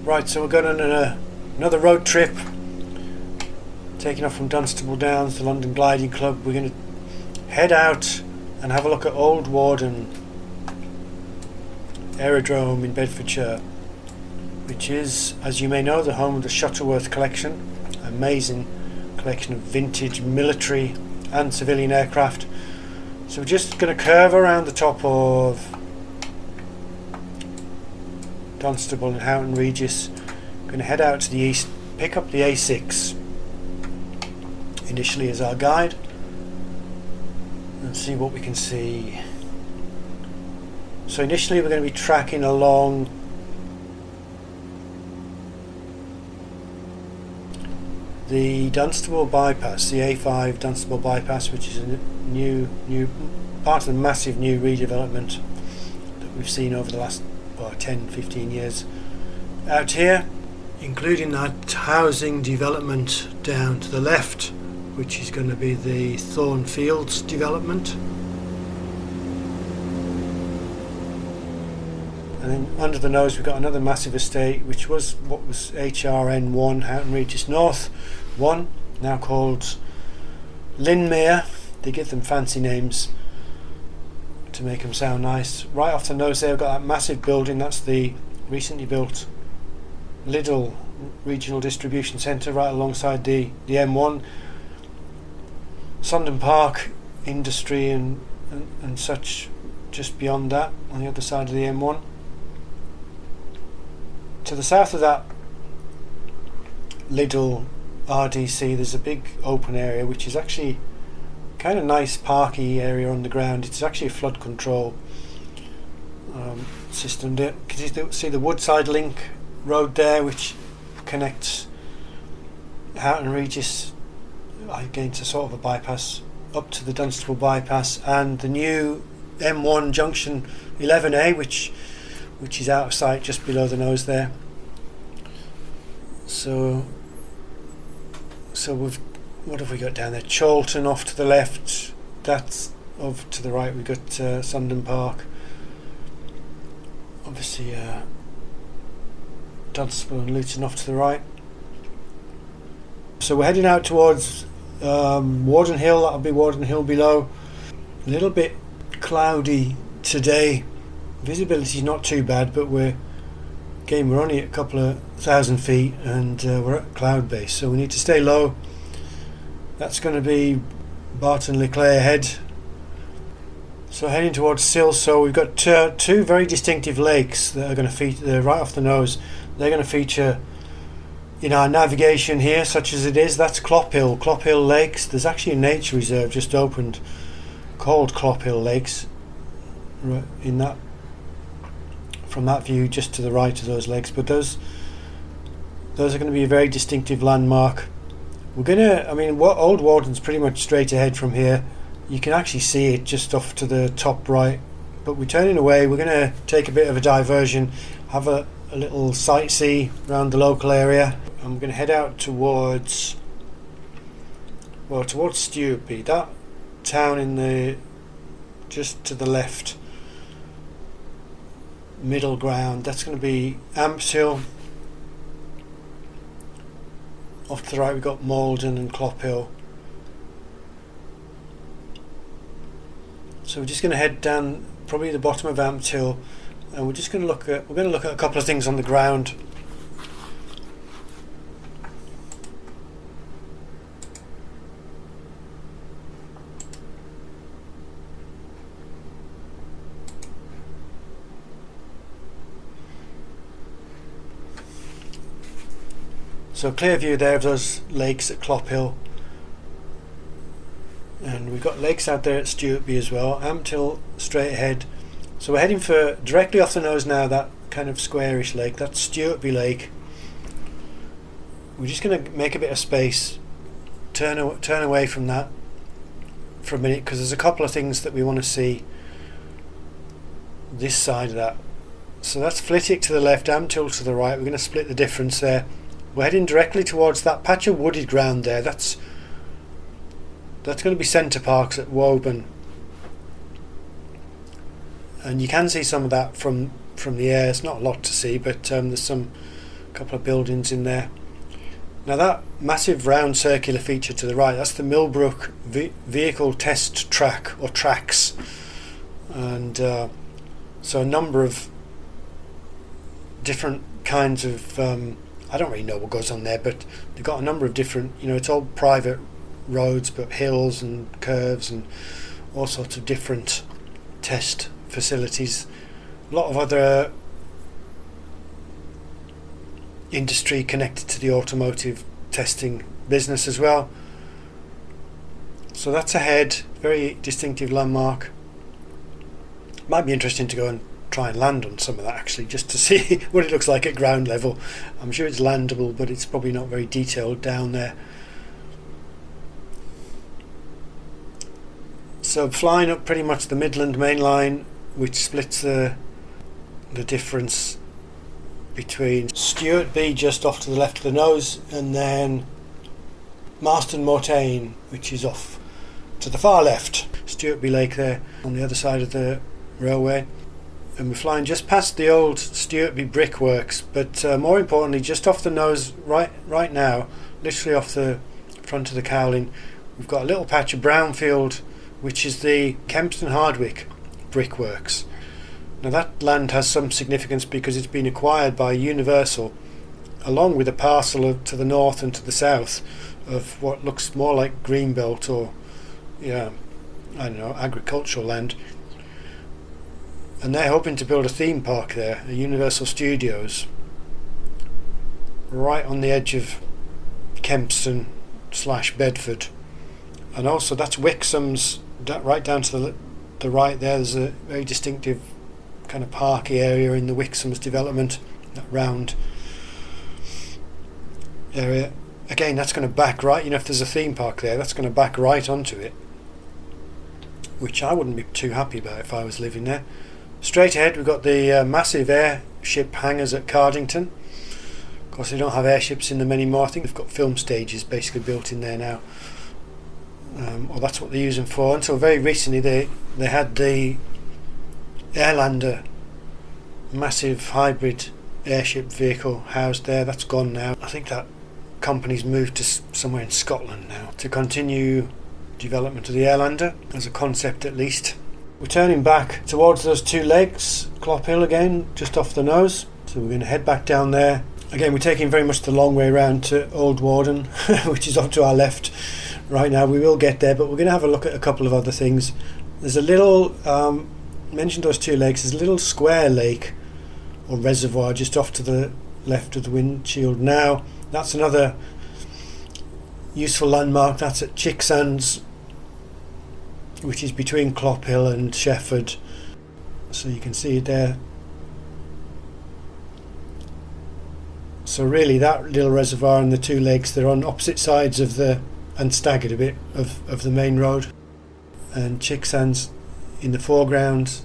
Right, so we're going on another road trip, taking off from Dunstable Downs, the London Gliding Club. We're going to head out and have a look at Old Warden Aerodrome in Bedfordshire, which is, as you may know, the home of the Shuttleworth collection, amazing collection of vintage military and civilian aircraft. So we're just going to curve around the top of Dunstable and Houghton Regis. Going to head out to the east, pick up the A6 initially as our guide, and see what we can see. So initially we're going to be tracking along the Dunstable bypass, the A5 Dunstable bypass, which is a new part of the massive new redevelopment that we've seen over the last 10-15 years out here, including that housing development down to the left, which is going to be the Thornfields development. And then under the nose we've got another massive estate, which was what was HRN1, Houghton Regis North 1, now called Linmere. They give them fancy names to make them sound nice. Right off the nose there we've got that massive building. That's the recently built Lidl Regional Distribution Centre right alongside the M1. Sundon Park Industry and such just beyond that on the other side of the M1. To the south of that Lidl RDC there's a big open area which is actually kind of nice parky area on the ground. It's actually a flood control system there. Can you see the Woodside Link road there, which connects Houghton Regis again to sort of a bypass up to the Dunstable bypass, and the new M1 junction 11A which is out of sight just below the nose there. So we've, what have we got down there? Chorlton off to the left, that's off to the right we've got Sundon Park, obviously Dunstable and Luton off to the right. So we're heading out towards Warden Hill. That'll be Warden Hill below. A little bit cloudy today, visibility is not too bad, but we're only at a couple of thousand feet and we're at cloud base, so we need to stay low. That's going to be Barton Leclerc Head. So heading towards Sill. So we've got two very distinctive lakes that are going to feature right off the nose. They're going to feature in our navigation here, such as it is. That's Clop Hill Lakes. There's actually a nature reserve just opened called Clop Hill Lakes in that, from that view just to the right of those lakes. But those are going to be a very distinctive landmark. Old Warden's pretty much straight ahead from here. You can actually see it just off to the top right, but we're turning away. We're going to take a bit of a diversion, have a little sightsee around the local area. I'm going to head out towards Stewardby, that town in the just to the left middle ground. That's going to be Ampshill. Off to the right we've got Malden and Clop Hill. So we're just going to head down probably the bottom of Ampshill, and we're going to look at a couple of things on the ground. So clear view there of those lakes at Clop Hill, and we've got lakes out there at Stewardby as well. Ampshill straight ahead. So we're heading for directly off the nose now, that kind of squarish lake. That's Stewardby Lake. We're just going to make a bit of space, turn away from that for a minute, because there's a couple of things that we want to see this side of that. So that's Flitwick to the left, Ampshill to the right. We're going to split the difference there. We're heading directly towards that patch of wooded ground there. That's going to be Centre Parks at Woburn, and you can see some of that from the air. It's not a lot to see, but there's some couple of buildings in there. Now that massive round circular feature to the right, that's the Millbrook vehicle test track or tracks, and so a number of different kinds of I don't really know what goes on there, but they've got a number of different, it's all private roads but hills and curves and all sorts of different test facilities. A lot of other industry connected to the automotive testing business as well. So that's ahead, very distinctive landmark. Might be interesting to go and try and land on some of that actually, just to see what it looks like at ground level. I'm sure it's landable, but it's probably not very detailed down there. So flying up pretty much the Midland Main Line, which splits the difference between Stuart B just off to the left of the nose, and then Marston Mortain, which is off to the far left. Stuart B Lake there on the other side of the railway, and we're flying just past the old Stuart B brickworks, but more importantly just off the nose right now, literally off the front of the cowling, we've got a little patch of brownfield which is the Kempston Hardwick brickworks. Now that land has some significance because it's been acquired by Universal along with a parcel to the north and to the south of what looks more like greenbelt or agricultural land, and they're hoping to build a theme park there, a Universal Studios, right on the edge of Kempston / Bedford. And also that's Wixham's, right down to the right there. There's a very distinctive kind of parky area in the Wixham's development, that round area. Again, that's going to back right, if there's a theme park there, that's going to back right onto it, which I wouldn't be too happy about if I was living there. Straight ahead we've got the massive airship hangars at Cardington. Of course they don't have airships in them anymore. I think they've got film stages basically built in there now, or that's what they use them for. Until very recently they had the Airlander massive hybrid airship vehicle housed there. That's gone now. I think that company's moved to somewhere in Scotland now to continue development of the Airlander as a concept at least. We're turning back towards those two legs, Clop Hill again, just off the nose. So we're going to head back down there. Again, we're taking very much the long way around to Old Warden, which is off to our left right now. We will get there, but we're going to have a look at a couple of other things. There's a little, mentioned those two lakes, there's a little square lake or reservoir just off to the left of the windshield now. That's another useful landmark. That's at Chicksands, which is between Clop Hill and Shefford, so you can see it there. So really that little reservoir and the two lakes, they're on opposite sides of and staggered a bit of the main road, and Chicksands in the foreground,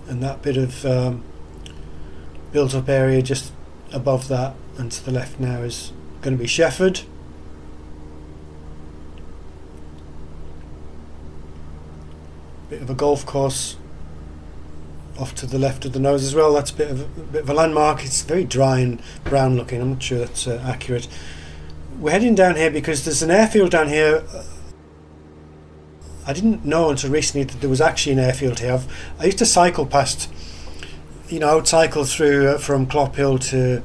and that bit of built up area just above that and to the left now is going to be Shefford. Bit of a golf course off to the left of the nose as well. That's a bit of a landmark. It's very dry and brown looking. I'm not sure that's accurate. We're heading down here because there's an airfield down here. I didn't know until recently that there was actually an airfield here. I used to cycle past, I would cycle through from Clop Hill to,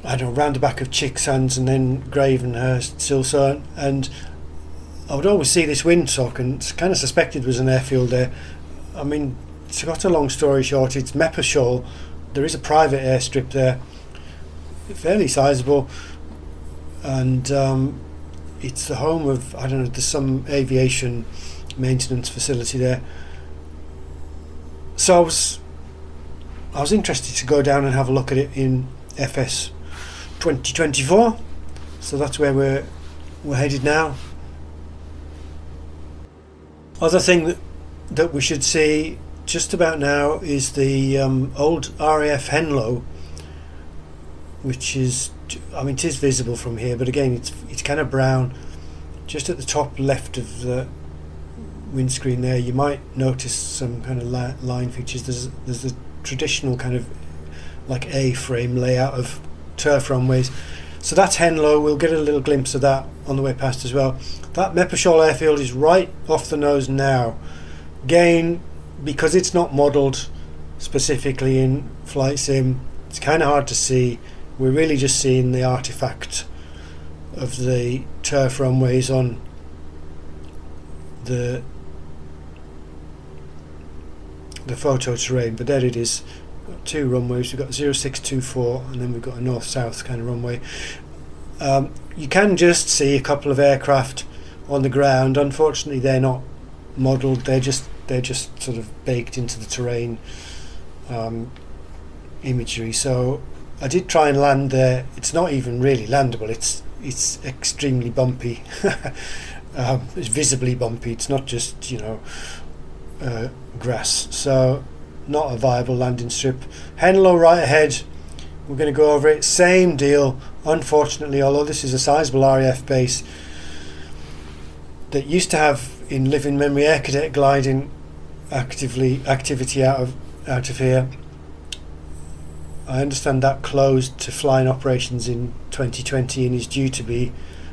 round the back of Chicksands and then Gravenhurst, Silsoe, and I would always see this windsock and kind of suspected there was an airfield there. I mean, to cut a long story short, it's Meppershall. There is a private airstrip there, fairly sizable, and it's the home of, there's some aviation maintenance facility there. So I was interested to go down and have a look at it in FS 2024. So that's where we're headed now. Other thing that we should see just about now is the old RAF Henlow, which is, it is visible from here, but again it's kind of brown. Just at the top left of the windscreen there, you might notice some kind of line features. There's a traditional kind of like A-frame layout of turf runways. So that's Henlow. We'll get a little glimpse of that on the way past as well. That Meppershall airfield is right off the nose now. Again, because it's not modelled specifically in Flight Sim, it's kind of hard to see. We're really just seeing the artifact of the turf runways on the photo terrain, but there it is. Two runways. We've got 0624 and then we've got a north-south kind of runway. You can just see a couple of aircraft on the ground. Unfortunately, they're not modelled. They're just sort of baked into the terrain imagery. So I did try and land there. It's not even really landable. It's extremely bumpy. It's visibly bumpy. It's not just, you know, grass. So not a viable landing strip. Henlow right ahead. We're going to go over it. Same deal. Unfortunately, although this is a sizable RAF base that used to have in living memory air cadet gliding activity out of here. I understand that closed to flying operations in 2020 and is due to be,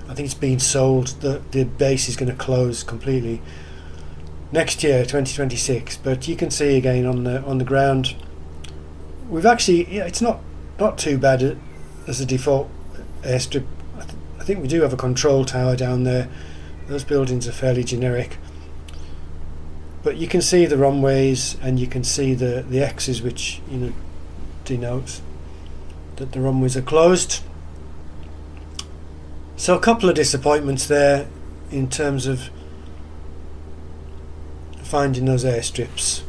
I think it's been sold. The base is going to close completely next year, 2026. But you can see again on the ground, we've actually, yeah, it's not too bad as a default airstrip. I think we do have a control tower down there. Those buildings are fairly generic, but you can see the runways and you can see the X's, which, you know, denotes that the runways are closed. So a couple of disappointments there in terms of finding those airstrips.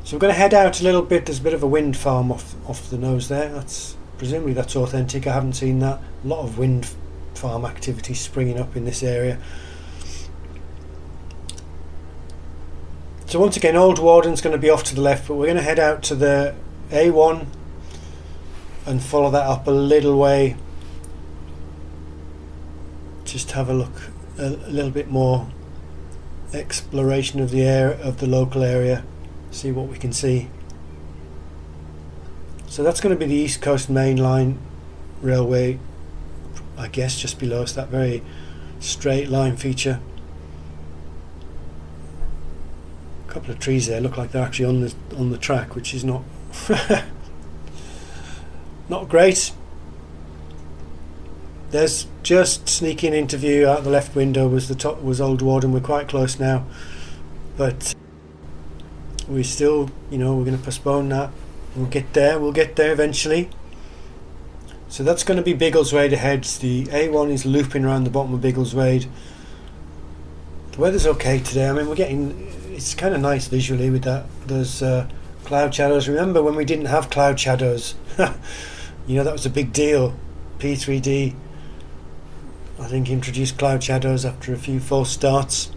So we're going to head out a little bit. There's a bit of a wind farm off the nose there. Presumably that's authentic. I haven't seen that. A lot of wind farm activity springing up in this area. So once again, Old Warden's going to be off to the left, but we're going to head out to the A1 and follow that up a little way. Just have a look, a little bit more exploration of the local area, see what we can see. So that's going to be the East Coast Main Line Railway, I guess, just below us, that very straight line feature. A couple of trees there look like they're actually on the track, which is not not great. There's just sneaking into view out the left window was Old Warden. We're quite close now, but we still, you know, we're going to postpone that. We'll get there eventually. So that's going to be Biggleswade ahead. The A1 is looping around the bottom of Biggleswade. The weather's okay today. I mean, it's kind of nice visually with those cloud shadows. Remember when we didn't have cloud shadows? You know, that was a big deal. P3D, I think, introduced cloud shadows after a few false starts,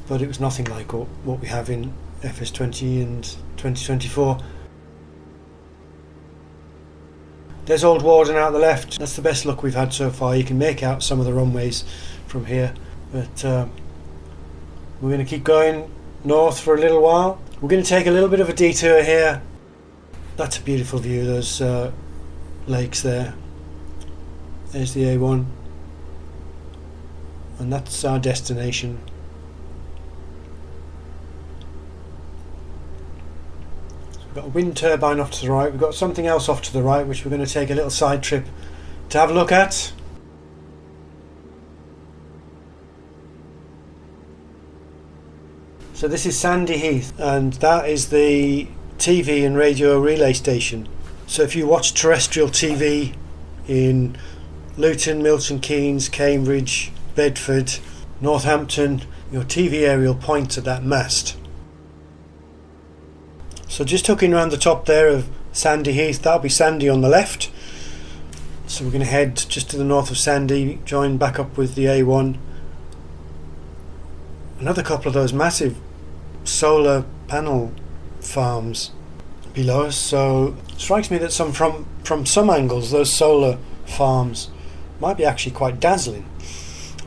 but it was nothing like what we have in FS20 and 2024. There's Old Warden out the left. That's the best look we've had so far. You can make out some of the runways from here, but we're going to keep going north for a little while. We're going to take a little bit of a detour here. That's a beautiful view, those lakes there. There's the A1, and that's our destination. We've got a wind turbine off to the right. We've got something else off to the right, which we're going to take a little side trip to have a look at. So this is Sandy Heath, and that is the TV and radio relay station. So if you watch terrestrial TV in Luton, Milton Keynes, Cambridge, Bedford, Northampton, your TV aerial points at that mast. So just hooking around the top there of Sandy Heath, that'll be Sandy on the left. So we're going to head just to the north of Sandy, join back up with the A1. Another couple of those massive solar panel farms below us. So it strikes me that from some angles those solar farms might be actually quite dazzling,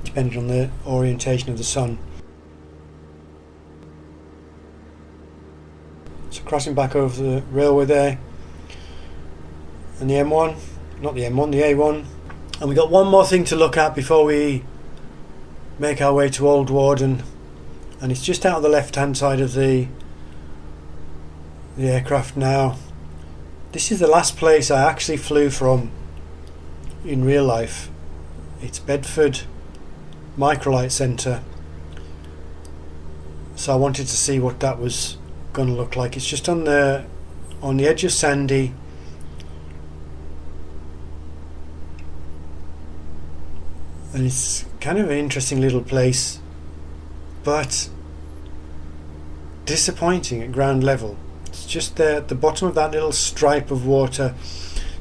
depending on the orientation of the sun. So crossing back over the railway there, and the M1, not the M1, the A1. And we got one more thing to look at before we make our way to Old Warden, and it's just out of the left hand side of the aircraft now. This is the last place I actually flew from in real life. It's Bedford Microlight Centre, so I wanted to see what that was going to look like. It's just on the edge of Sandy, and it's kind of an interesting little place, but disappointing at ground level. It's just there at the bottom of that little stripe of water.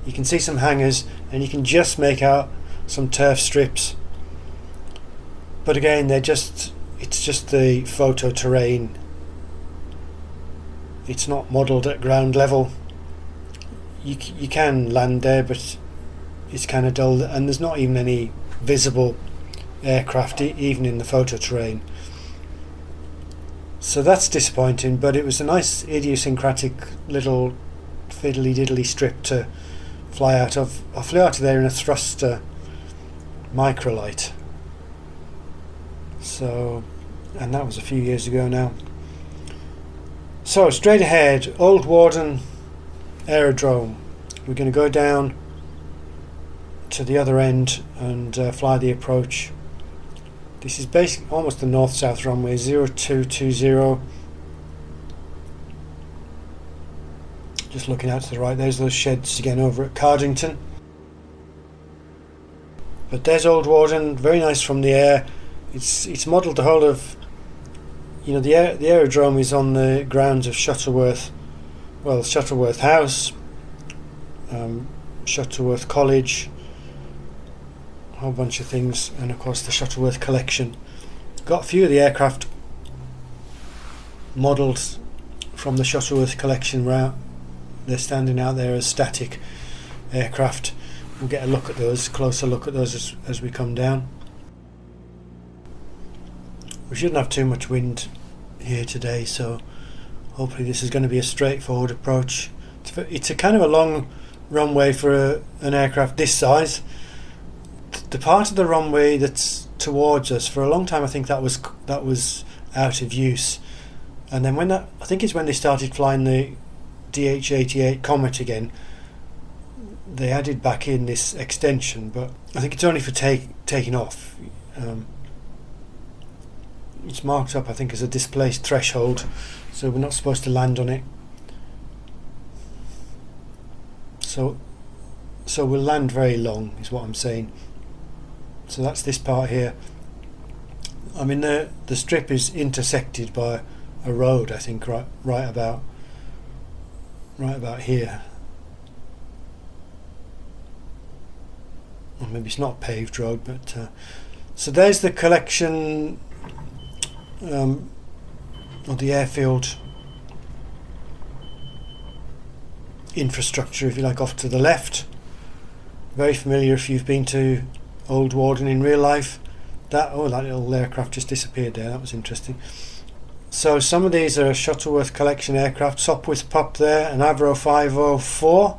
You can see some hangars, and you can just make out some turf strips, but again it's just the photo terrain. It's not modelled at ground level. You can land there, but it's kind of dull, and there's not even any visible aircraft even in the photo terrain. So that's disappointing, but it was a nice idiosyncratic little fiddly diddly strip to fly out of. I flew out of there in a thruster microlight. So, and that was a few years ago now. So straight ahead, Old Warden Aerodrome. We're going to go down to the other end and fly the approach. This is basically almost the north-south runway, 0220. Just looking out to the right, there's those sheds again over at Cardington. But there's Old Warden, very nice from the air. It's modelled the whole of, the aerodrome is on the grounds of Shuttleworth House, Shuttleworth College, a whole bunch of things, and of course the Shuttleworth collection. Got a few of the aircraft modelled from the Shuttleworth collection route. They're standing out there as static aircraft. We'll get a closer look at those as we come down. We shouldn't have too much wind here today, so hopefully this is going to be a straightforward approach. It's a kind of a long runway for an aircraft this size. The part of the runway that's towards us, for a long time I think that was out of use, and then I think it's when they started flying the DH-88 Comet again, they added back in this extension, but I think it's only for taking off. It's marked up, I think, as a displaced threshold, so we're not supposed to land on it. So we'll land very long, is what I'm saying. So that's this part here. I mean, the strip is intersected by a road, I think, right about here. Or maybe it's not paved road, but so there's the collection, or the airfield infrastructure, if you like, off to the left. Very familiar if you've been to Old Warden in real life. That little aircraft just disappeared there. That was interesting. So some of these are Shuttleworth collection aircraft. Sopwith Pup there, an Avro 504.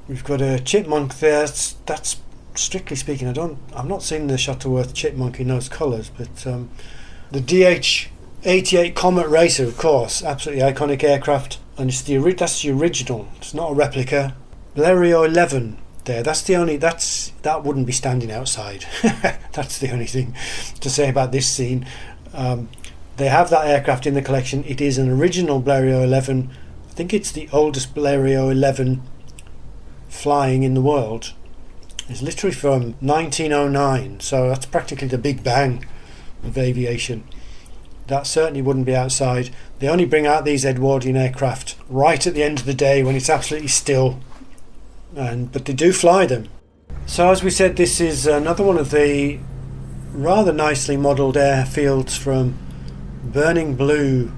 We've got a Chipmunk there. That's strictly speaking, I'm not seeing the Shuttleworth Chipmunk in those colours, but the DH-88 Comet Racer, of course, absolutely iconic aircraft, and that's the original. It's not a replica. Blériot 11 there. That wouldn't be standing outside. That's the only thing to say about this scene. They have that aircraft in the collection. It is an original Blériot 11. I think it's the oldest Blériot 11 flying in the world. It's literally from 1909, so that's practically the Big Bang of aviation. That certainly wouldn't be outside. They only bring out these Edwardian aircraft right at the end of the day when it's absolutely still, but they do fly them. So as we said, this is another one of the rather nicely modelled airfields from Burning Blue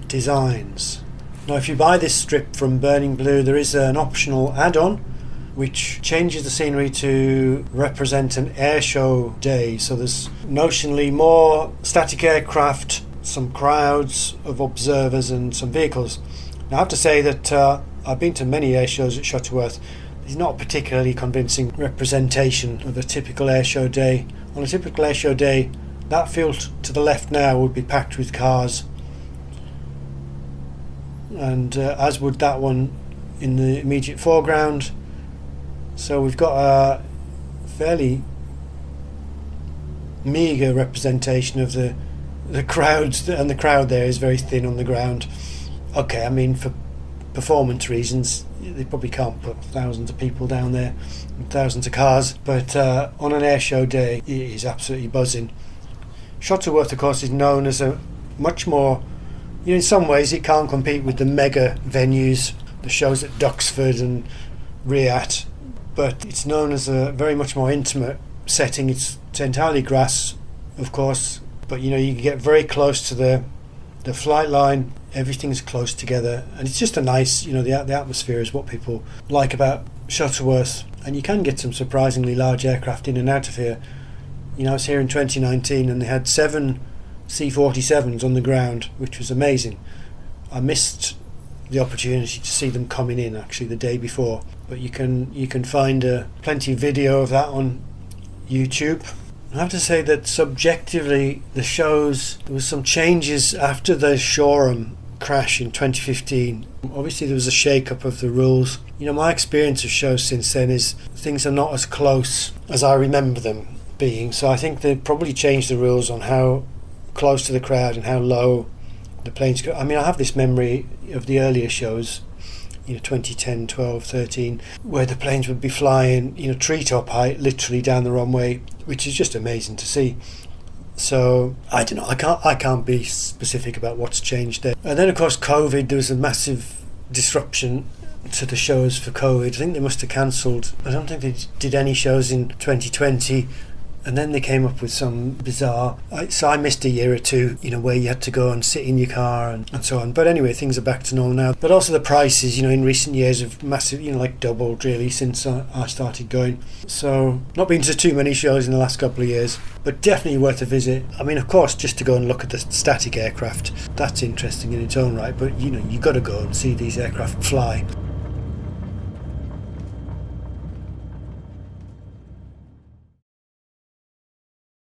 Designs. Now if you buy this strip from Burning Blue, there is an optional add-on which changes the scenery to represent an air show day. So there's notionally more static aircraft some crowds of observers and some vehicles. Now I have to say that I've been to many air shows at Shuttleworth. There's not a particularly convincing representation of a typical airshow day. On a typical airshow day, that field to the left now would be packed with cars, and as would that one in the immediate foreground. So we've got a fairly meagre representation of the crowds, and the crowd there is very thin on the ground. Okay, I mean, for performance reasons they probably can't put thousands of people down there and thousands of cars, but on an airshow day it is absolutely buzzing. Shuttleworth, of course, is known as a much more, in some ways it can't compete with the mega venues, the shows at Duxford and Riat, but it's known as a very much more intimate setting. It's entirely grass, of course, but you can get very close to the flight line. Everything's close together, and it's just a nice, the atmosphere is what people like about Shuttleworth, and you can get some surprisingly large aircraft in and out of here. I was here in 2019 and they had 7 C-47s on the ground, which was amazing. I missed the opportunity to see them coming in actually the day before, but you can find plenty of video of that on YouTube. I have to say that subjectively the shows, there was some changes after the Shoreham crash in 2015. Obviously there was a shake-up of the rules. My experience of shows since then is things are not as close as I remember them being, so I think they probably changed the rules on how close to the crowd and how low the planes go. I mean, I have this memory of the earlier shows, 2010, 12, 13, where the planes would be flying, treetop height, literally down the runway, which is just amazing to see. So I don't know, I can't be specific about what's changed there. And then of course COVID, there was a massive disruption to the shows for COVID. I think they must have cancelled, I don't think they did any shows in 2020, and then they came up with some bizarre, so I missed a year or two, where you had to go and sit in your car and so on. But anyway, things are back to normal now. But also the prices, in recent years have massive, like doubled really since I started going. So not been to too many shows in the last couple of years, but definitely worth a visit. I mean, of course, just to go and look at the static aircraft, that's interesting in its own right, but you've got to go and see these aircraft fly.